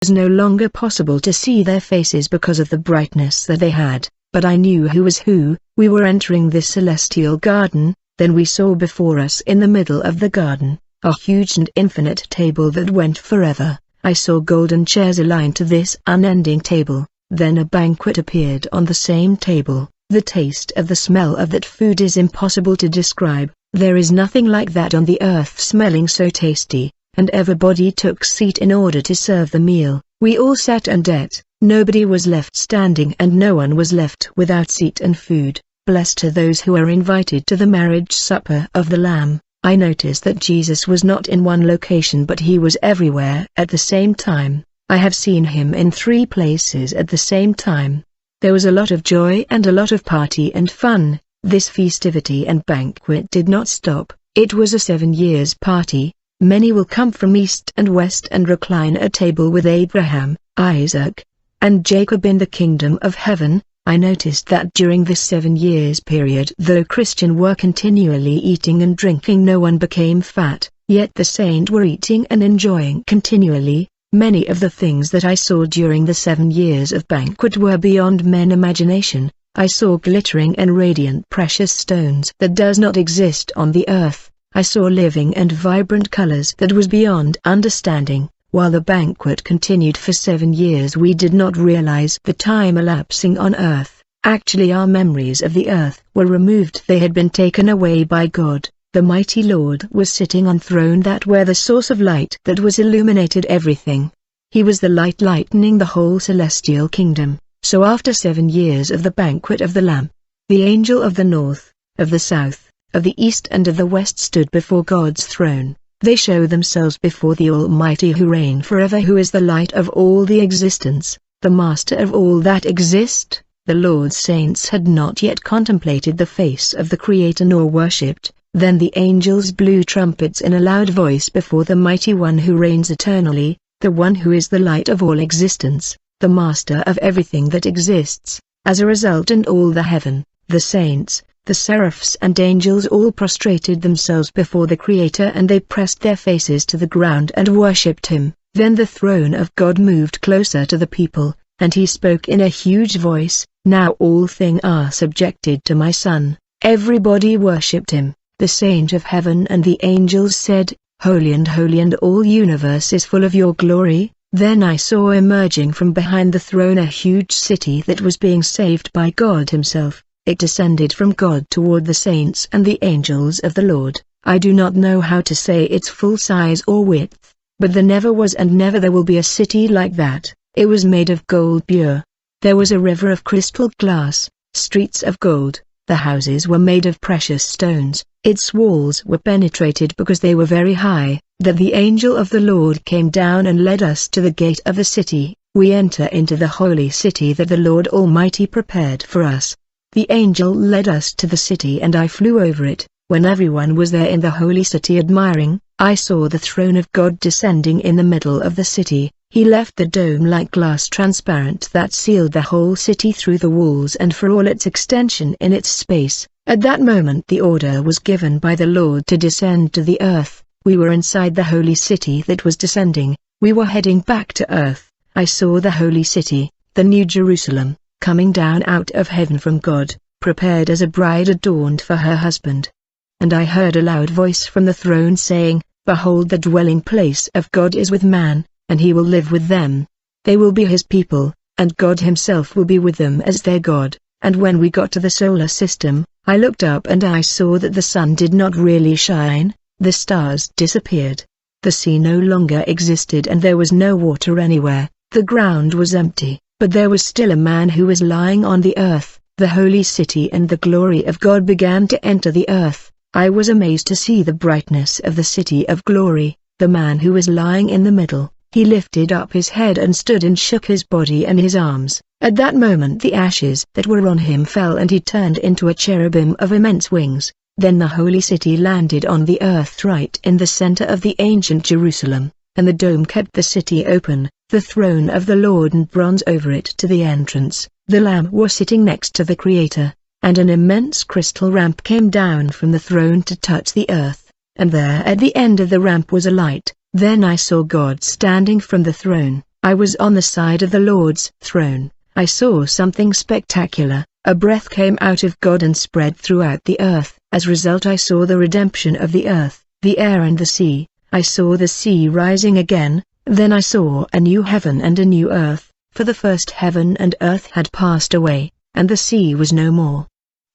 was no longer possible to see their faces because of the brightness that they had, but I knew who was who. We were entering this celestial garden. Then we saw before us in the middle of the garden, a huge and infinite table that went forever. I saw golden chairs aligned to this unending table. Then a banquet appeared on the same table. The taste of the smell of that food is impossible to describe. There is nothing like that on the earth smelling so tasty, and everybody took seat in order to serve the meal. We all sat and ate. Nobody was left standing and no one was left without seat and food. Blessed are those who are invited to the marriage supper of the Lamb. I noticed that Jesus was not in one location but he was everywhere at the same time. I have seen him in 3 places at the same time. There was a lot of joy and a lot of party and fun. This festivity and banquet did not stop. It was a 7 years party. Many will come from east and west and recline at table with Abraham, Isaac, and Jacob in the kingdom of heaven. I noticed that during this 7 years period, though Christians were continually eating and drinking, no one became fat, yet the saints were eating and enjoying continually. Many of the things that I saw during the 7 years of banquet were beyond men's imagination. I saw glittering and radiant precious stones that does not exist on the earth. I saw living and vibrant colors that was beyond understanding. While the banquet continued for 7 years, we did not realize the time elapsing on earth. Actually, our memories of the earth were removed. They had been taken away by God. The mighty Lord was sitting on throne that were the source of light that was illuminated everything. He was the light lightening the whole celestial kingdom. So after 7 years of the banquet of the Lamb, the angel of the north, of the south, of the east and of the west stood before God's throne. They show themselves before the Almighty who reign forever, who is the light of all the existence, the master of all that exist. The Lord's saints had not yet contemplated the face of the Creator nor worshipped. Then the angels blew trumpets in a loud voice before the mighty one who reigns eternally, the one who is the light of all existence, the master of everything that exists. As a result, in all the heaven, the saints, the seraphs and angels all prostrated themselves before the Creator, and they pressed their faces to the ground and worshipped him. Then the throne of God moved closer to the people, and he spoke in a huge voice, "Now all things are subjected to my Son." Everybody worshipped him. The saints of heaven and the angels said, "Holy and all universe is full of your glory." Then I saw emerging from behind the throne a huge city that was being saved by God himself. It descended from God toward the saints and the angels of the Lord. I do not know how to say its full size or width, but there never was and never there will be a city like that. It was made of gold pure. There was a river of crystal glass, streets of gold. The houses were made of precious stones. Its walls were penetrated because they were very high. That the angel of the Lord came down and led us to the gate of the city. We enter into the holy city that the Lord Almighty prepared for us. The angel led us to the city and I flew over it. When everyone was there in the holy city admiring, I saw the throne of God descending in the middle of the city. He left the dome-like glass transparent that sealed the whole city through the walls and for all its extension in its space. At that moment the order was given by the Lord to descend to the earth. We were inside the holy city that was descending. We were heading back to earth. I saw the holy city, the New Jerusalem, coming down out of heaven from God, prepared as a bride adorned for her husband. And I heard a loud voice from the throne saying, "Behold, the dwelling place of God is with man, and he will live with them. They will be his people, and God himself will be with them as their God." And when we got to the solar system, I looked up and I saw that the sun did not really shine, the stars disappeared. The sea no longer existed and there was no water anywhere. The ground was empty, but there was still a man who was lying on the earth. The holy city and the glory of God began to enter the earth. I was amazed to see the brightness of the city of glory. The man who was lying in the middle, he lifted up his head and stood and shook his body and his arms. At that moment the ashes that were on him fell and he turned into a cherubim of immense wings. Then the holy city landed on the earth right in the center of the ancient Jerusalem, and the dome kept the city open, the throne of the Lord and bronze over it to the entrance. The Lamb was sitting next to the Creator, and an immense crystal ramp came down from the throne to touch the earth, and there at the end of the ramp was a light. Then I saw God standing from the throne. I was on the side of the Lord's throne. I saw something spectacular. A breath came out of God and spread throughout the earth. As a result, I saw the redemption of the earth, the air and the sea. I saw the sea rising again. Then I saw a new heaven and a new earth, for the first heaven and earth had passed away, and the sea was no more.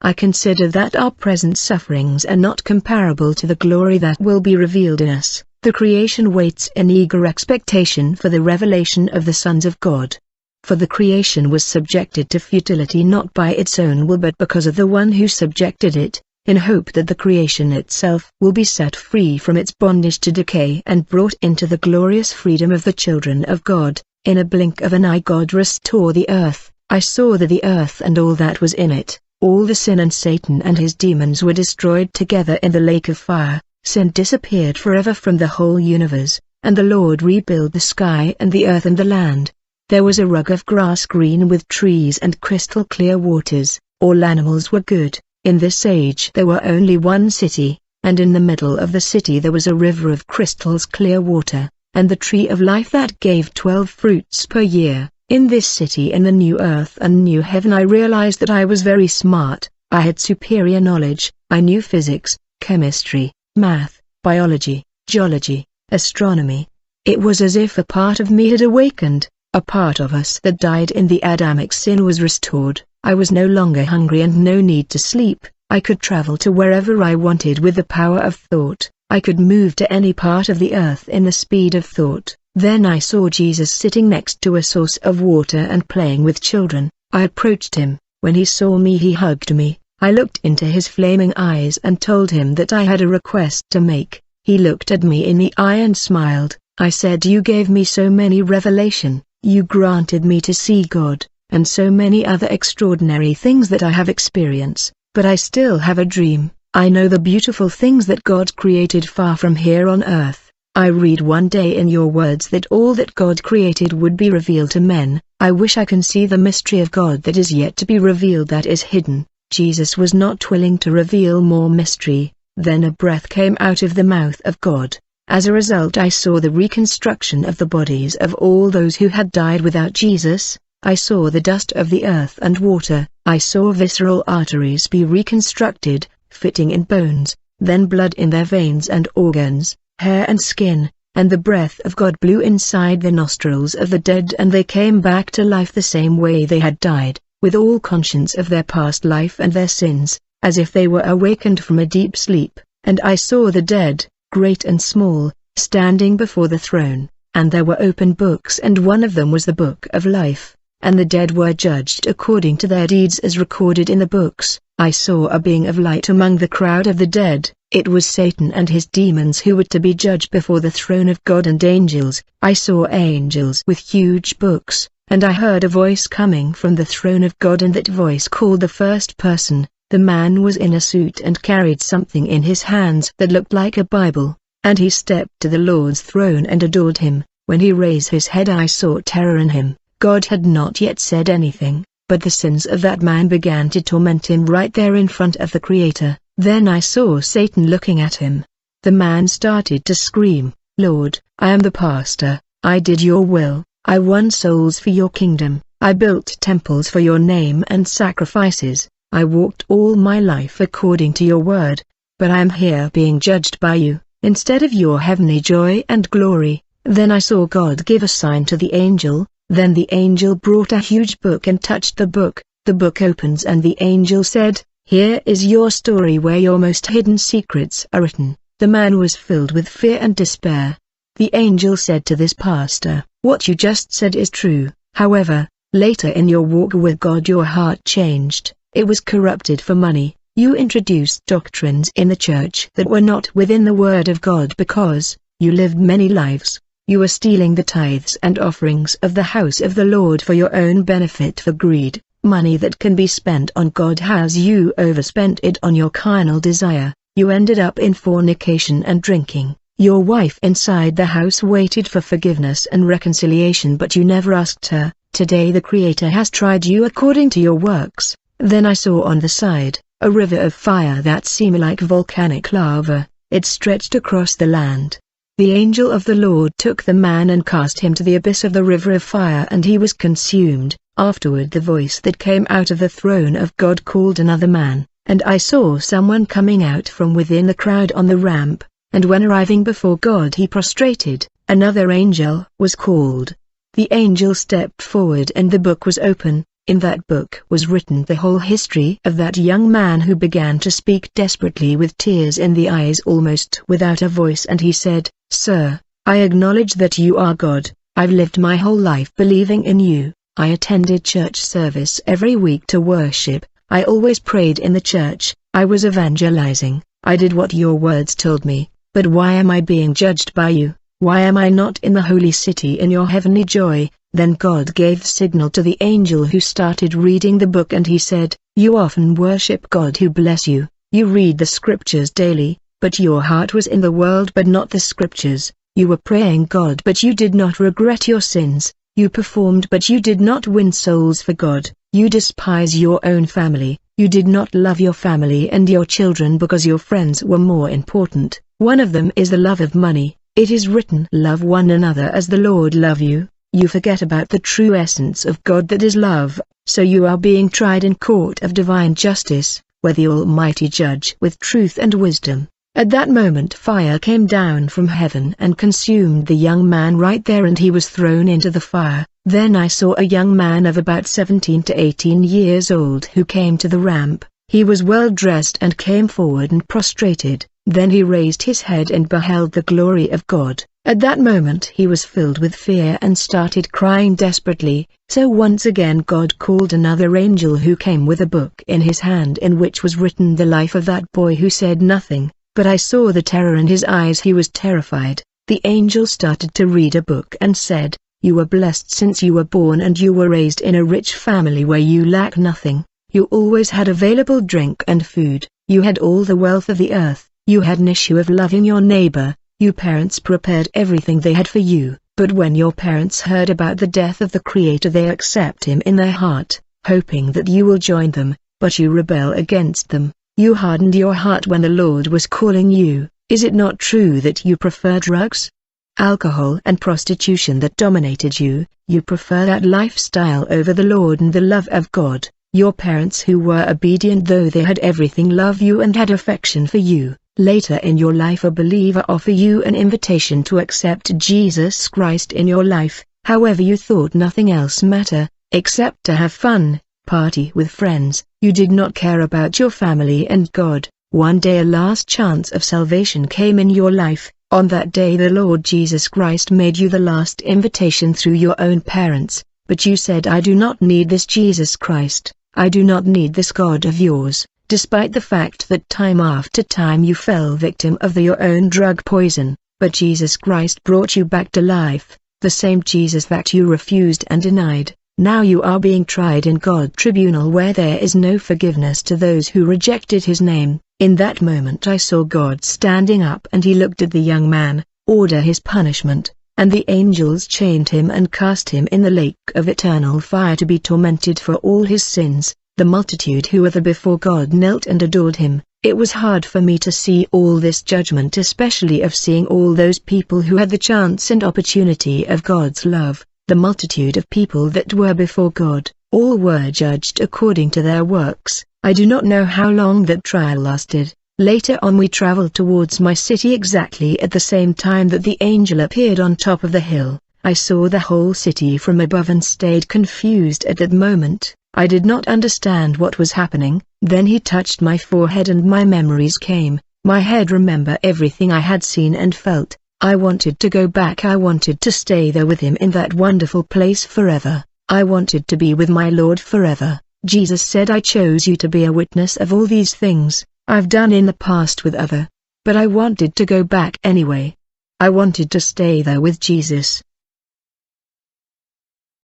I consider that our present sufferings are not comparable to the glory that will be revealed in us. The creation waits in eager expectation for the revelation of the sons of God. For the creation was subjected to futility not by its own will but because of the one who subjected it, in hope that the creation itself will be set free from its bondage to decay and brought into the glorious freedom of the children of God. In a blink of an eye God restored the earth. I saw that the earth and all that was in it, all the sin and Satan and his demons were destroyed together in the lake of fire. Sin disappeared forever from the whole universe, and the Lord rebuilt the sky and the earth and the land. There was a rug of grass green with trees and crystal clear waters. All animals were good. In this age there were only one city, and in the middle of the city there was a river of crystals clear water, and the tree of life that gave 12 fruits per year. In this city in the new earth and new heaven I realized that I was very smart. I had superior knowledge. I knew physics, chemistry, math, biology, geology, astronomy. It was as if a part of me had awakened. A part of us that died in the Adamic sin was restored. I was no longer hungry and no need to sleep. I could travel to wherever I wanted with the power of thought. I could move to any part of the earth in the speed of thought. Then I saw Jesus sitting next to a source of water and playing with children. I approached him. When he saw me he hugged me. I looked into his flaming eyes and told him that I had a request to make. He looked at me in the eye and smiled. I said, "You gave me so many revelation. You granted me to see God, and so many other extraordinary things that I have experienced, but I still have a dream. I know the beautiful things that God created far from here on earth. I read one day in your words that all that God created would be revealed to men. I wish I can see the mystery of God that is yet to be revealed, that is hidden." Jesus was not willing to reveal more mystery. Then a breath came out of the mouth of God. As a result I saw the reconstruction of the bodies of all those who had died without Jesus. I saw the dust of the earth and water. I saw visceral arteries be reconstructed, fitting in bones, then blood in their veins and organs, hair and skin, and the breath of God blew inside the nostrils of the dead and they came back to life the same way they had died, with all conscience of their past life and their sins, as if they were awakened from a deep sleep. And I saw the dead, great and small, standing before the throne, and there were open books and one of them was the book of life, and the dead were judged according to their deeds as recorded in the books. I saw a being of light among the crowd of the dead. It was Satan and his demons who were to be judged before the throne of God, and angels. I saw angels with huge books, and I heard a voice coming from the throne of God, and that voice called the first person. The man was in a suit and carried something in his hands that looked like a Bible, and he stepped to the Lord's throne and adored him. When he raised his head I saw terror in him. God had not yet said anything, but the sins of that man began to torment him right there in front of the Creator. Then I saw Satan looking at him. The man started to scream, "Lord, I am the pastor. I did your will. I won souls for your kingdom. I built temples for your name and sacrifices. I walked all my life according to your word, but I am here being judged by you, instead of your heavenly joy and glory." Then I saw God give a sign to the angel. Then the angel brought a huge book and touched the book. The book opens and the angel said, "Here is your story where your most hidden secrets are written." The man was filled with fear and despair. The angel said to this pastor, "What you just said is true. However, later in your walk with God your heart changed. It was corrupted for money. You introduced doctrines in the church that were not within the word of God because you lived many lives. You were stealing the tithes and offerings of the house of the Lord for your own benefit, for greed. Money that can be spent on God has you overspent it on your carnal desire. You ended up in fornication and drinking. Your wife inside the house waited for forgiveness and reconciliation, but you never asked her. Today the Creator has tried you according to your works." Then I saw on the side a river of fire that seemed like volcanic lava. It stretched across the land. The angel of the Lord took the man and cast him to the abyss of the river of fire, and he was consumed. Afterward the voice that came out of the throne of God called another man, and I saw someone coming out from within the crowd on the ramp, and when arriving before God he prostrated. Another angel was called. The angel stepped forward and the book was open. In that book was written the whole history of that young man who began to speak desperately with tears in the eyes, almost without a voice, and he said, "Sir, I acknowledge that you are God. I've lived my whole life believing in you. I attended church service every week to worship. I always prayed in the church. I was evangelizing. I did what your words told me. But why am I being judged by you? Why am I not in the holy city in your heavenly joy?" Then God gave the signal to the angel who started reading the book, and he said, "You often worship God who bless you. You read the scriptures daily, but your heart was in the world but not the scriptures. You were praying God but you did not regret your sins. You performed but you did not win souls for God. You despise your own family. You did not love your family and your children because your friends were more important. One of them is the love of money. It is written, 'Love one another as the Lord loved you.' You forget about the true essence of God, that is love, so you are being tried in court of divine justice, where the Almighty judge with truth and wisdom." At that moment fire came down from heaven and consumed the young man right there, and he was thrown into the fire. Then I saw a young man of about 17 to 18 years old who came to the ramp. He was well dressed and came forward and prostrated. Then he raised his head and beheld the glory of God. At that moment he was filled with fear and started crying desperately. So once again God called another angel who came with a book in his hand in which was written the life of that boy who said nothing, but I saw the terror in his eyes. He was terrified. The angel started to read a book and said, "You were blessed since you were born, and you were raised in a rich family where you lack nothing. You always had available drink and food. You had all the wealth of the earth. You had an issue of loving your neighbor. Your parents prepared everything they had for you, but when your parents heard about the death of the Creator, they accept Him in their heart, hoping that you will join them, but you rebel against them. You hardened your heart when the Lord was calling you. Is it not true that you prefer drugs, alcohol and prostitution that dominated you? You prefer that lifestyle over the Lord and the love of God. Your parents, who were obedient though they had everything, love you and had affection for you. Later in your life a believer offer you an invitation to accept Jesus Christ in your life. However, you thought nothing else matter, except to have fun, party with friends. You did not care about your family and God. One day a last chance of salvation came in your life. On that day the Lord Jesus Christ made you the last invitation through your own parents, but you said, "I do not need this Jesus Christ. I do not need this God of yours." Despite the fact that time after time you fell victim of your own drug poison, but Jesus Christ brought you back to life, the same Jesus that you refused and denied. Now you are being tried in God's tribunal, where there is no forgiveness to those who rejected His name. In that moment I saw God standing up, and He looked at the young man, order his punishment, and the angels chained him and cast him in the lake of eternal fire to be tormented for all his sins. The multitude who were there before God knelt and adored Him. It was hard for me to see all this judgment, especially of seeing all those people who had the chance and opportunity of God's love. The multitude of people that were before God, all were judged according to their works. I do not know how long that trial lasted. Later on we traveled towards my city exactly at the same time that the angel appeared on top of the hill. I saw the whole city from above and stayed confused at that moment. I did not understand what was happening. Then he touched my forehead and my memories came. My head remembered everything I had seen and felt. I wanted to go back. I wanted to stay there with Him in that wonderful place forever. I wanted to be with my Lord forever. Jesus said, "I chose you to be a witness of all these things I've done in the past with other." But I wanted to go back anyway. I wanted to stay there with Jesus.